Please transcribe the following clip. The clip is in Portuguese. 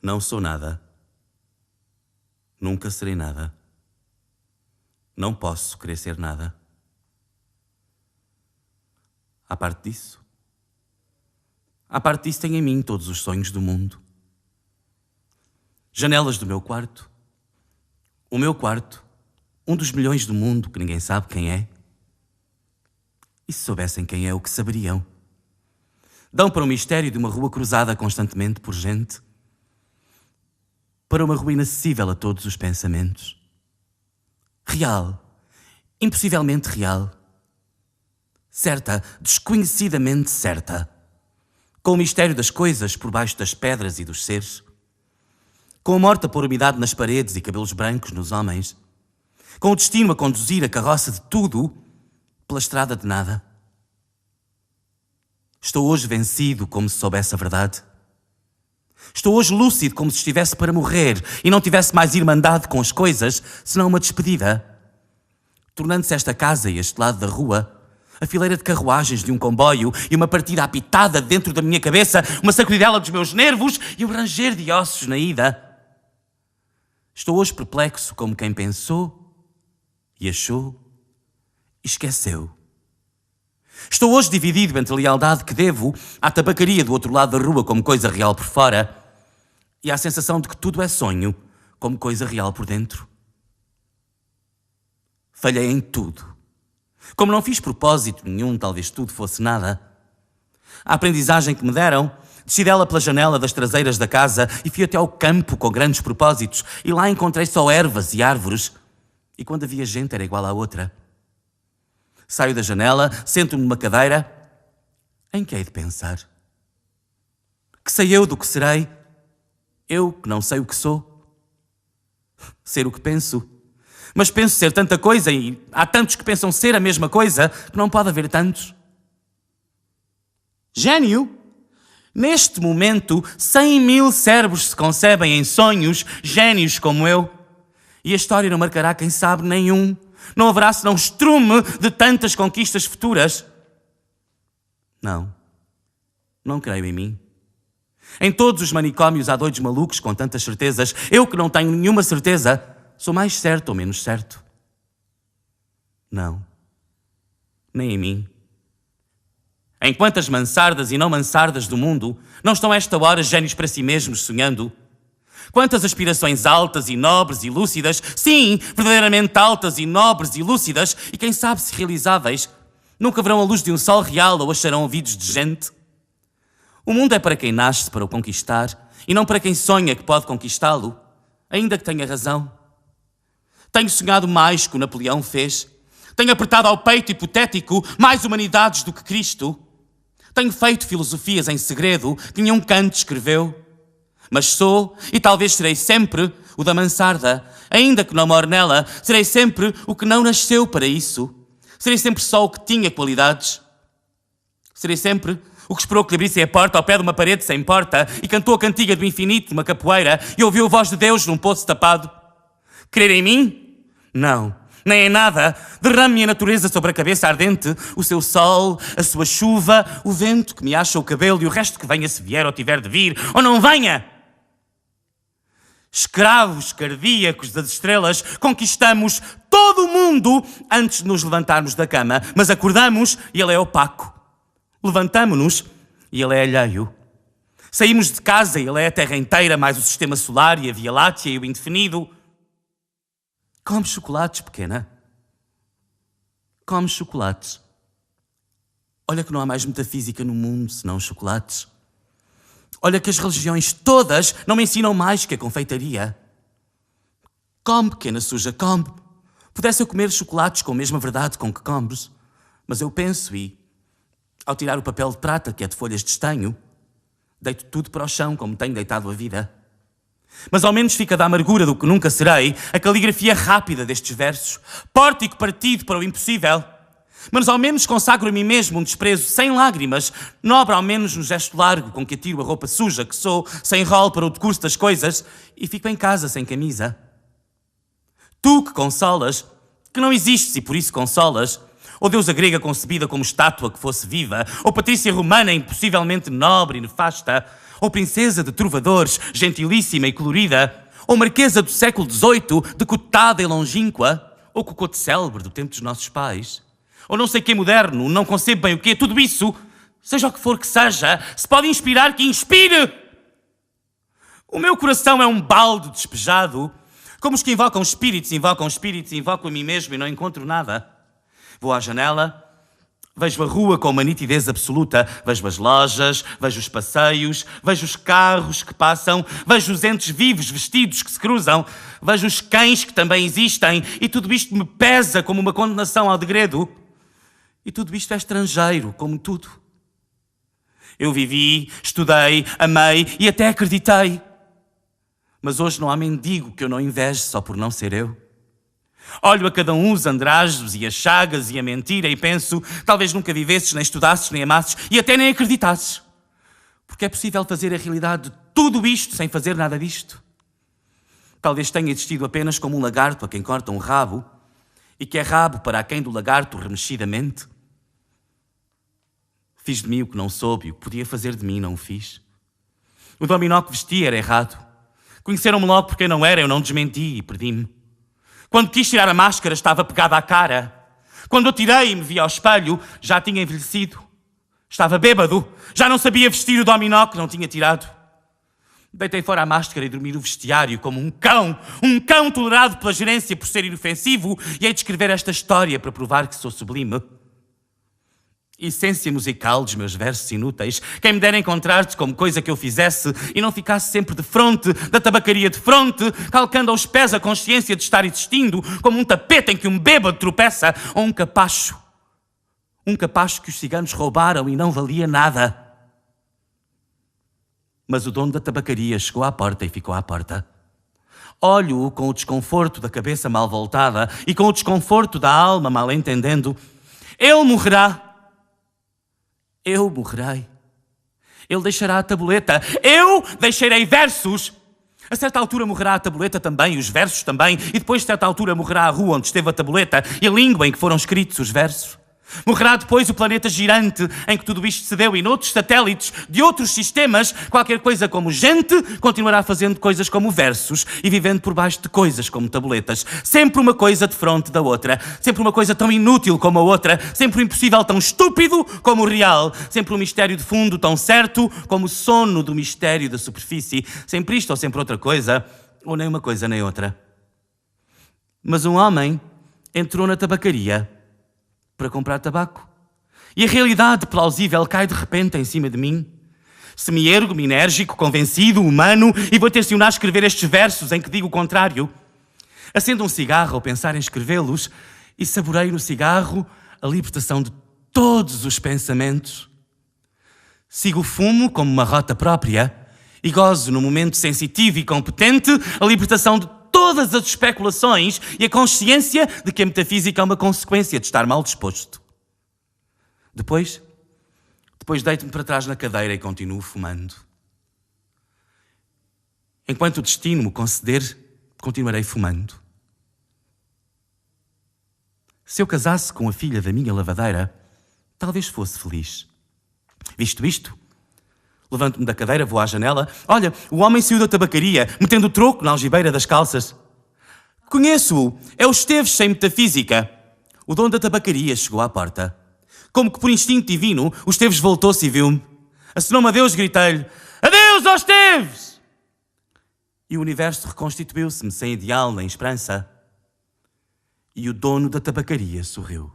Não sou nada. Nunca serei nada. Não posso querer ser nada. À parte disso, tenho em mim todos os sonhos do mundo. Janelas do meu quarto. O meu quarto, um dos milhões do mundo que ninguém sabe quem é. E se soubessem quem é, o que saberiam? Dão para o mistério de uma rua cruzada constantemente por gente. Para uma rua inacessível a todos os pensamentos. Real. Impossivelmente real. Certa, desconhecidamente certa. Com o mistério das coisas por baixo das pedras e dos seres. Com a morta por umidade nas paredes e cabelos brancos nos homens. Com o destino a conduzir a carroça de tudo pela estrada de nada. Estou hoje vencido como se soubesse a verdade. Estou hoje lúcido como se estivesse para morrer e não tivesse mais irmandade com as coisas, senão uma despedida. Tornando-se esta casa e este lado da rua a fileira de carruagens de um comboio e uma partida apitada dentro da minha cabeça, uma sacudidela dos meus nervos e o ranger de ossos na ida. Estou hoje perplexo como quem pensou e achou e esqueceu. Estou hoje dividido entre a lealdade que devo à tabacaria do outro lado da rua como coisa real por fora e à sensação de que tudo é sonho como coisa real por dentro. Falhei em tudo. Como não fiz propósito nenhum, talvez tudo fosse nada. A aprendizagem que me deram, desci dela pela janela das traseiras da casa e fui até ao campo com grandes propósitos e lá encontrei só ervas e árvores e quando havia gente era igual à outra. Saio da janela, sento-me numa cadeira. Em que hei de pensar? Que sei eu do que serei? Eu que não sei o que sou. Ser o que penso. Mas penso ser tanta coisa e há tantos que pensam ser a mesma coisa que não pode haver tantos. Gênio? Neste momento, 100.000 cérebros se concebem em sonhos, gênios como eu. E a história não marcará, quem sabe, nenhum. Não haverá senão estrume de tantas conquistas futuras. Não creio em mim. Em todos os manicômios há doidos malucos com tantas certezas. Eu que não tenho nenhuma certeza, sou mais certo ou menos certo. Não, nem em mim. Em quantas mansardas e não mansardas do mundo não estão a esta hora gênios para si mesmos sonhando? Quantas aspirações altas e nobres e lúcidas, sim, verdadeiramente altas e nobres e lúcidas, e quem sabe se realizáveis, nunca verão a luz de um sol real ou acharão ouvidos de gente? O mundo é para quem nasce para o conquistar e não para quem sonha que pode conquistá-lo, ainda que tenha razão. Tenho sonhado mais que o Napoleão fez. Tenho apertado ao peito hipotético mais humanidades do que Cristo. Tenho feito filosofias em segredo que nenhum Kant escreveu. Mas sou, e talvez serei sempre, o da mansarda. Ainda que não more nela, serei sempre o que não nasceu para isso. Serei sempre só o que tinha qualidades. Serei sempre o que esperou que lhe abrissem a porta ao pé de uma parede sem porta e cantou a cantiga do infinito numa capoeira e ouviu a voz de Deus num poço tapado. Crer em mim? Não, nem em nada. Derrame-me a natureza sobre a cabeça ardente, o seu sol, a sua chuva, o vento que me acha o cabelo e o resto que venha se vier ou tiver de vir, ou não venha. Escravos cardíacos das estrelas, conquistamos todo o mundo antes de nos levantarmos da cama, mas acordamos e ele é opaco. Levantamo-nos e ele é alheio. Saímos de casa e ele é a Terra inteira, mais o Sistema Solar e a Via Láctea e o indefinido. Come chocolates, pequena. Come chocolates. Olha que não há mais metafísica no mundo senão chocolates. Olha que as religiões todas não me ensinam mais que a confeitaria. Come, pequena suja, come. Pudesse eu comer chocolates com a mesma verdade com que comes, mas eu penso e, ao tirar o papel de prata, que é de folhas de estanho, deito tudo para o chão como tenho deitado a vida. Mas ao menos fica da amargura do que nunca serei a caligrafia rápida destes versos, pórtico partido para o impossível. Mas ao menos consagro a mim mesmo um desprezo sem lágrimas, nobre ao menos no gesto largo com que atiro a roupa suja que sou, sem rol para o decurso das coisas, e fico em casa sem camisa. Tu que consolas, que não existes e por isso consolas, ou deusa grega concebida como estátua que fosse viva, ou patrícia romana impossivelmente nobre e nefasta, ou princesa de trovadores, gentilíssima e colorida, ou marquesa do século XVIII, decotada e longínqua, ou cocote célebre do tempo dos nossos pais, ou não sei quê moderno, não concebo bem o quê, tudo isso, seja o que for que seja, se pode inspirar, que inspire! O meu coração é um balde despejado, como os que invocam espíritos, invoco a mim mesmo e não encontro nada. Vou à janela, vejo a rua com uma nitidez absoluta, vejo as lojas, vejo os passeios, vejo os carros que passam, vejo os entes vivos vestidos que se cruzam, vejo os cães que também existem e tudo isto me pesa como uma condenação ao degredo. E tudo isto é estrangeiro, como tudo. Eu vivi, estudei, amei e até acreditei. Mas hoje não há mendigo que eu não inveje só por não ser eu. Olho a cada um os andrajos e as chagas e a mentira e penso, talvez nunca vivesses, nem estudasses, nem amasses e até nem acreditasses. Porque é possível fazer a realidade de tudo isto sem fazer nada disto. Talvez tenha existido apenas como um lagarto a quem corta um rabo e que é rabo para aquém do lagarto remexidamente. Fiz de mim o que não soube e o que podia fazer de mim não o fiz. O dominó que vestia era errado. Conheceram-me logo por quem não era, eu não desmenti e perdi-me. Quando quis tirar a máscara, estava pegada à cara. Quando eu tirei e me vi ao espelho, já tinha envelhecido. Estava bêbado, já não sabia vestir o dominó que não tinha tirado. Deitei fora a máscara e dormi no vestiário como um cão tolerado pela gerência por ser inofensivo, e hei de escrever esta história para provar que sou sublime. Essência musical dos meus versos inúteis, quem me dera encontrar-te como coisa que eu fizesse e não ficasse sempre de fronte, da tabacaria de fronte, calcando aos pés a consciência de estar existindo, como um tapete em que um bêbado tropeça, ou um capacho que os ciganos roubaram e não valia nada. Mas o dono da tabacaria chegou à porta e ficou à porta. Olho-o com o desconforto da cabeça mal voltada e com o desconforto da alma mal entendendo. Ele morrerá. Eu morrerei. Ele deixará a tabuleta. Eu deixarei versos. A certa altura morrerá a tabuleta também, os versos também, e depois, a certa altura, morrerá a rua onde esteve a tabuleta e a língua em que foram escritos os versos. Morrerá depois o planeta girante em que tudo isto se deu e noutros satélites de outros sistemas, qualquer coisa como gente continuará fazendo coisas como versos e vivendo por baixo de coisas como tabuletas. Sempre uma coisa de fronte da outra, sempre uma coisa tão inútil como a outra, sempre um impossível tão estúpido como o real, sempre um mistério de fundo tão certo como o sono do mistério da superfície, sempre isto ou sempre outra coisa, ou nem uma coisa nem outra. Mas um homem entrou na tabacaria para comprar tabaco. E a realidade plausível cai de repente em cima de mim. Se me ergo, enérgico, convencido, humano, e vou tensionar a escrever estes versos em que digo o contrário. Acendo um cigarro ao pensar em escrevê-los e saboreio no cigarro a libertação de todos os pensamentos. Sigo o fumo como uma rota própria e gozo no momento sensitivo e competente a libertação de todas as especulações e a consciência de que a metafísica é uma consequência de estar mal disposto. Depois deito-me para trás na cadeira e continuo fumando. Enquanto o destino me conceder, continuarei fumando. Se eu casasse com a filha da minha lavadeira, talvez fosse feliz. Visto isto, levanto-me da cadeira, vou à janela. Olha, o homem saiu da tabacaria, metendo o troco na algibeira das calças. Conheço-o, é o Esteves sem metafísica. O dono da tabacaria chegou à porta. Como que por instinto divino, o Esteves voltou-se e viu-me. Acenou-me adeus, gritei-lhe. Adeus, ó Esteves! E o universo reconstituiu-se-me sem ideal nem esperança. E o dono da tabacaria sorriu.